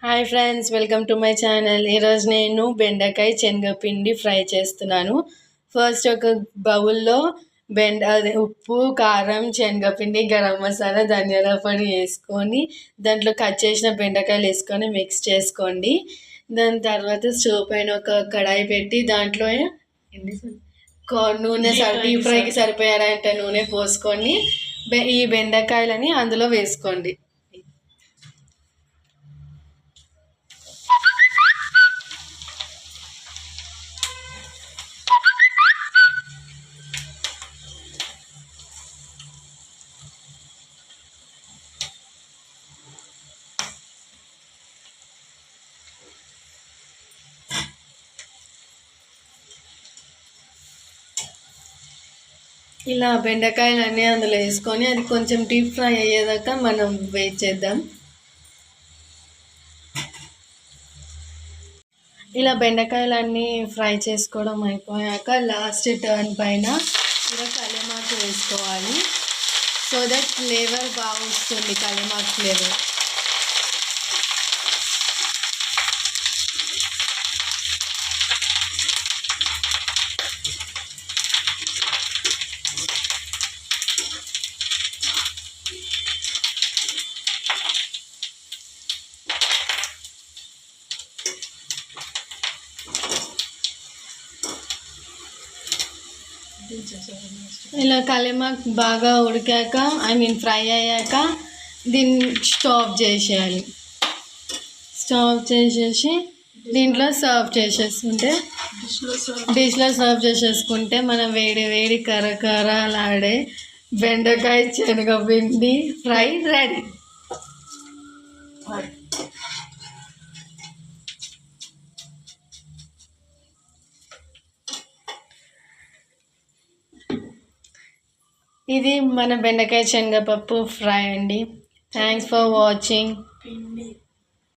Hi friends, welcome to my channel. ఈరోజు నేను బెండకాయ శనగపిండి ఫ్రై చేస్తున్నాను. ఫస్ట్ ఒక బౌల్లో ఉప్పు, కారం, శనగపిండి, గరం మసాలా, ధనియాల పొడి వేసుకొని దాంట్లో కట్ చేసిన బెండకాయలు వేసుకొని మిక్స్ చేసుకోండి. దాని తర్వాత స్టవ్ పైన ఒక కడాయి పెట్టి దాంట్లో నూనె డీప్ ఫ్రైకి సరిపోయారంట నూనె పోసుకొని ఈ బెండకాయలని అందులో వేసుకోండి. ఇలా బెండకాయలన్నీ అందులో వేసుకొని అది కొంచెం డీప్ ఫ్రై అయ్యేదాకా మనం వెయిట్ చేద్దాం. ఇలా బెండకాయలన్నీ ఫ్రై చేసుకోవడం అయిపోయాక లాస్ట్ టర్న్ పైన ఇలా కల్యమాకు వేసుకోవాలి. సో దట్ ఫ్లేవర్ బాగా వస్తుంది, కల్యమాకు ఫ్లేవర్. ఇలా కల్యమాకు బాగా ఉడికాక ఫ్రై అయ్యాక దీన్ని స్టవ్ చేసేయాలి. స్టవ్ చేసేసి దీంట్లో సర్వ్ చేసేసుకుంటే డిష్లో సర్వ్ చేసేసుకుంటే మనం వేడి వేడి కరకరలాడే బెండకాయ శనగపిండి ఫ్రై రెడీ. ఇది మన బెండకాయ శనగపప్పు ఫ్రై అండి. Thanks for watching.